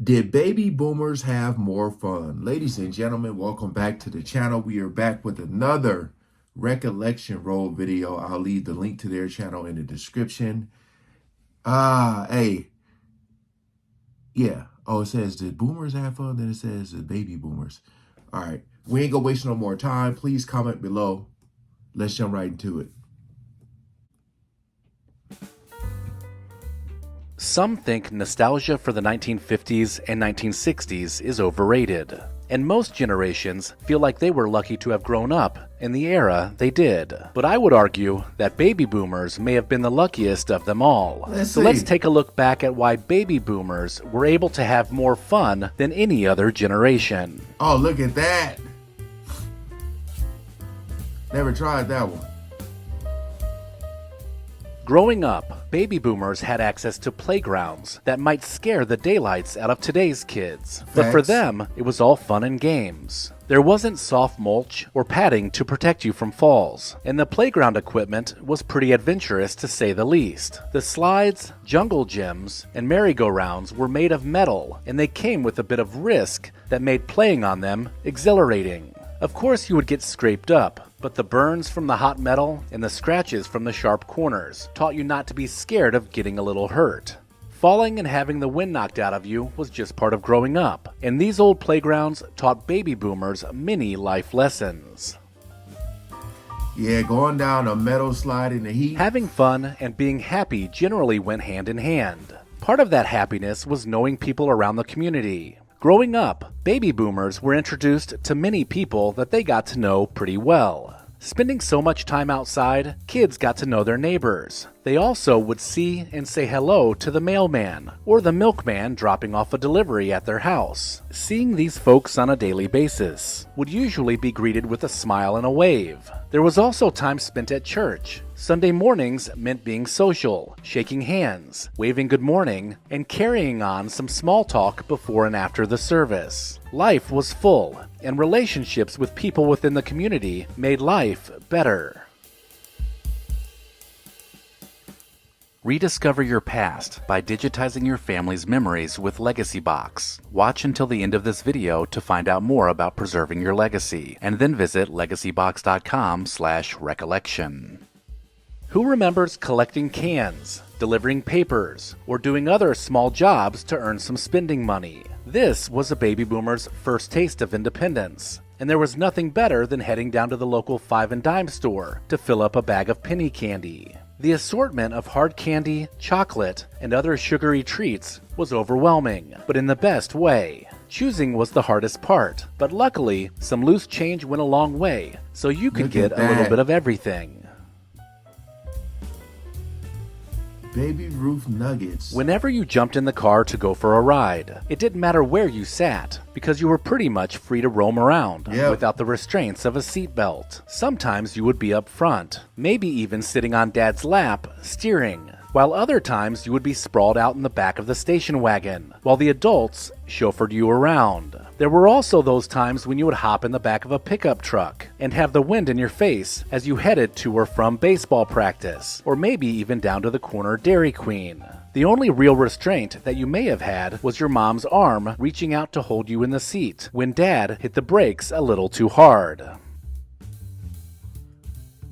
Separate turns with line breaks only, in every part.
Did baby boomers have more fun? Ladies and gentlemen, welcome back to the channel. We are back with another recollection roll video. I'll leave the link to their channel in the description. Hey. Yeah. Oh, it says, did boomers have fun? Then it says the baby boomers. All right. We ain't gonna waste no more time. Please comment below. Let's jump right into it.
Some think nostalgia for the 1950s and 1960s is overrated, and most generations feel like they were lucky to have grown up in the era they did. But I would argue that baby boomers may have been the luckiest of them all. Let's take a look back at why baby boomers were able to have more fun than any other generation.
Oh, look at that. Never tried that one.
Growing up, baby boomers had access to playgrounds that might scare the daylights out of today's kids. But for them, it was all fun and games. There wasn't soft mulch or padding to protect you from falls, and the playground equipment was pretty adventurous to say the least. The slides, jungle gyms, and merry-go-rounds were made of metal, and they came with a bit of risk that made playing on them exhilarating. Of course you would get scraped up, but the burns from the hot metal and the scratches from the sharp corners taught you not to be scared of getting a little hurt. Falling and having the wind knocked out of you was just part of growing up, and these old playgrounds taught baby boomers many life lessons.
Yeah, going down a metal slide in the heat.
Having fun and being happy generally went hand in hand. Part of that happiness was knowing people around the community. Growing up, baby boomers were introduced to many people that they got to know pretty well. Spending so much time outside, kids got to know their neighbors. They also would see and say hello to the mailman or the milkman dropping off a delivery at their house. Seeing these folks on a daily basis would usually be greeted with a smile and a wave. There was also time spent at church. Sunday mornings meant being social, shaking hands, waving good morning, and carrying on some small talk before and after the service. Life was full, and relationships with people within the community made life better. Rediscover your past by digitizing your family's memories with Legacy Box. Watch until the end of this video to find out more about preserving your legacy, and then visit legacybox.com/recollection. Who remembers collecting cans, delivering papers, or doing other small jobs to earn some spending money? This was a baby boomer's first taste of independence, and there was nothing better than heading down to the local 5 and dime store to fill up a bag of penny candy. The assortment of hard candy, chocolate, and other sugary treats was overwhelming, but in the best way. Choosing was the hardest part, but luckily, some loose change went a long way, so you could get a little bit of everything.
Baby Ruth nuggets.
Whenever you jumped in the car to go for a ride, it didn't matter where you sat, because you were pretty much free to roam around without the restraints of a seatbelt. Sometimes you would be up front, maybe even sitting on Dad's lap, steering, while other times you would be sprawled out in the back of the station wagon, while the adults chauffeured you around. There were also those times when you would hop in the back of a pickup truck and have the wind in your face as you headed to or from baseball practice, or maybe even down to the corner Dairy Queen. The only real restraint that you may have had was your mom's arm reaching out to hold you in the seat when Dad hit the brakes a little too hard.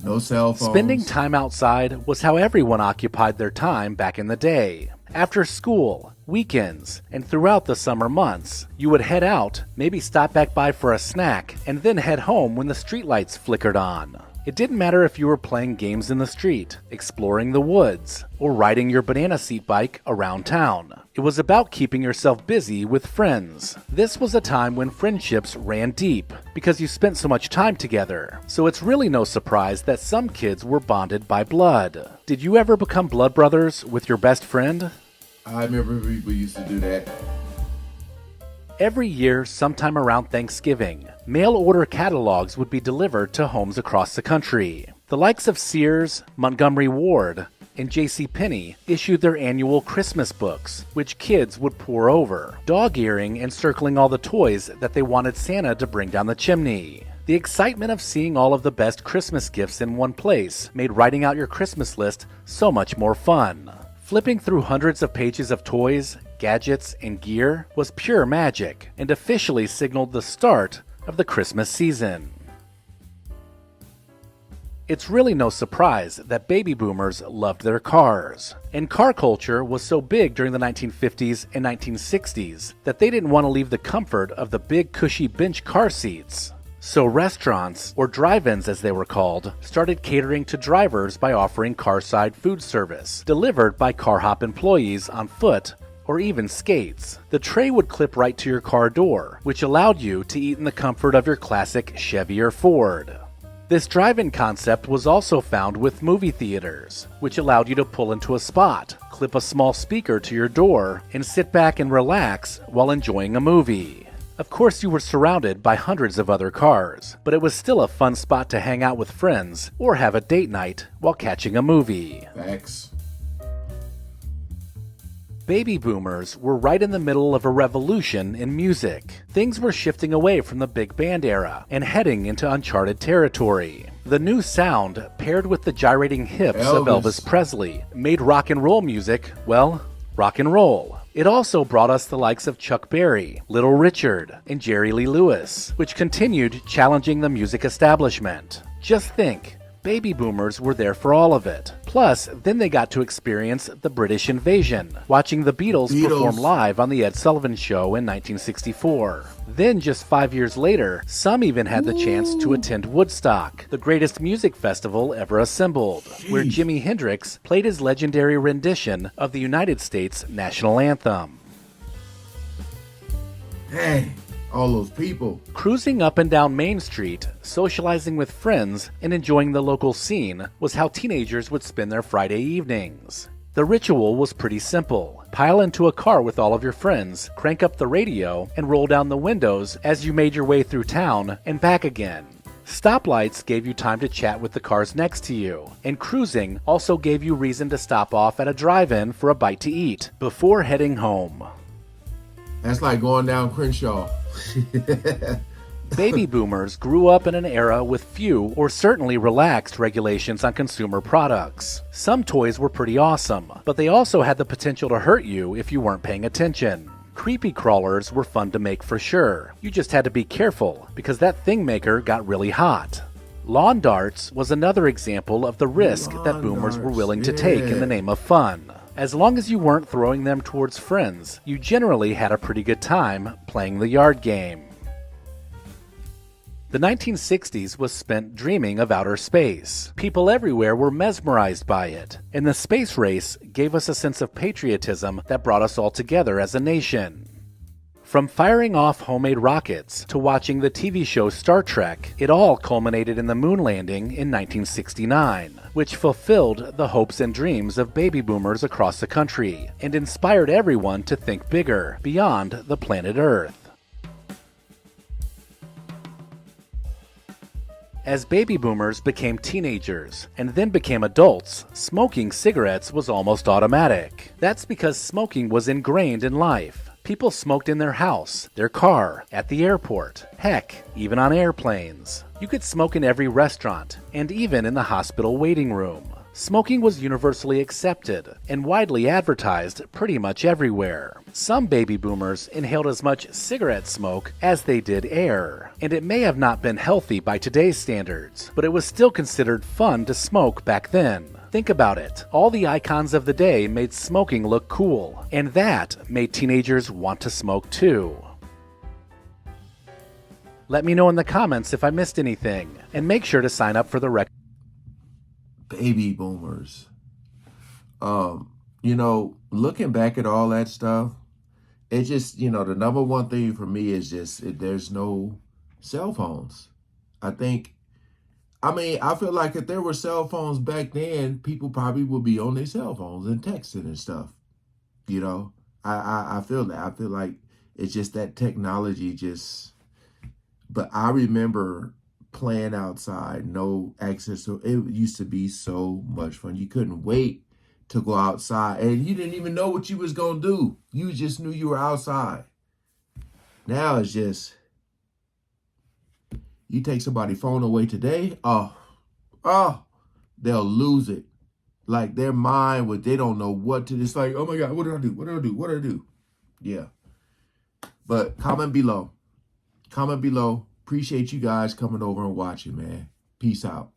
No cell phones.
Spending time outside was how everyone occupied their time back in the day. After school, weekends, and throughout the summer months, you would head out, maybe stop back by for a snack, and then head home when the streetlights flickered on. It didn't matter if you were playing games in the street, exploring the woods, or riding your banana seat bike around town. It was about keeping yourself busy with friends. This was a time when friendships ran deep, because you spent so much time together. So it's really no surprise that some kids were bonded by blood. Did you ever become blood brothers with your best friend?
I remember we used to do that.
Every year, sometime around Thanksgiving, mail order catalogs would be delivered to homes across the country. The likes of Sears, Montgomery Ward, and JCPenney issued their annual Christmas books, which kids would pore over, dog-earing and circling all the toys that they wanted Santa to bring down the chimney. The excitement of seeing all of the best Christmas gifts in one place made writing out your Christmas list so much more fun. Flipping through hundreds of pages of toys, gadgets, and gear was pure magic and officially signaled the start of the Christmas season. It's really no surprise that baby boomers loved their cars, and car culture was so big during the 1950s and 1960s that they didn't want to leave the comfort of the big cushy bench car seats. So restaurants, or drive-ins as they were called, started catering to drivers by offering carside food service, delivered by car hop employees on foot or even skates. The tray would clip right to your car door, which allowed you to eat in the comfort of your classic Chevy or Ford. This drive-in concept was also found with movie theaters, which allowed you to pull into a spot, clip a small speaker to your door, and sit back and relax while enjoying a movie. Of course, you were surrounded by hundreds of other cars, but it was still a fun spot to hang out with friends or have a date night while catching a movie.
Facts.
Baby boomers were right in the middle of a revolution in music. Things were shifting away from the big band era and heading into uncharted territory. The new sound, paired with the gyrating hips of Elvis Presley, made rock and roll music, well, rock and roll. It also brought us the likes of Chuck Berry, Little Richard, and Jerry Lee Lewis, which continued challenging the music establishment. Just think, baby boomers were there for all of it. Plus, then they got to experience the British invasion, watching the Beatles perform live on The Ed Sullivan Show in 1964. Then, just 5 years later, some even had the chance to attend Woodstock, the greatest music festival ever assembled, where Jimi Hendrix played his legendary rendition of the United States national anthem.
Dang. All those people.
Cruising up and down Main Street, socializing with friends, and enjoying the local scene was how teenagers would spend their Friday evenings. The ritual was pretty simple. Pile into a car with all of your friends, crank up the radio, and roll down the windows as you made your way through town and back again. Stoplights gave you time to chat with the cars next to you, and cruising also gave you reason to stop off at a drive-in for a bite to eat before heading home.
That's like going down Crenshaw.
Baby boomers grew up in an era with few or certainly relaxed regulations on consumer products. Some toys were pretty awesome, but they also had the potential to hurt you if you weren't paying attention. Creepy crawlers were fun to make for sure. You just had to be careful because that thing maker got really hot. Lawn darts was another example of the risk that boomers were willing to take in the name of fun. As long as you weren't throwing them towards friends, you generally had a pretty good time playing the yard game. The 1960s was spent dreaming of outer space. People everywhere were mesmerized by it, and the space race gave us a sense of patriotism that brought us all together as a nation. From firing off homemade rockets to watching the TV show Star Trek, it all culminated in the moon landing in 1969, which fulfilled the hopes and dreams of baby boomers across the country and inspired everyone to think bigger, beyond the planet Earth. As baby boomers became teenagers and then became adults, smoking cigarettes was almost automatic. That's because smoking was ingrained in life. People smoked in their house, their car, at the airport, heck, even on airplanes. You could smoke in every restaurant, and even in the hospital waiting room. Smoking was universally accepted and widely advertised pretty much everywhere. Some baby boomers inhaled as much cigarette smoke as they did air, and it may have not been healthy by today's standards, but it was still considered fun to smoke back then. Think about it. All the icons of the day made smoking look cool, and that made teenagers want to smoke too. Let me know in the comments if I missed anything, and make sure to sign up for the
Baby boomers. Looking back at all that stuff, it just, the number one thing for me is just there's no cell phones. I feel like if there were cell phones back then, people probably would be on their cell phones and texting and stuff. I feel that. I feel like it's just that technology but I remember playing outside, no access to it. Used to be so much fun. You couldn't wait to go outside, and you didn't even know what you was gonna do. You just knew you were outside. Now it's just you take somebody's phone away today, they'll lose it. Like their mind they don't know what to. It's like, oh my God, what did I do? What did I do? What did I do? Yeah. But comment below. Comment below. Appreciate you guys coming over and watching, man. Peace out.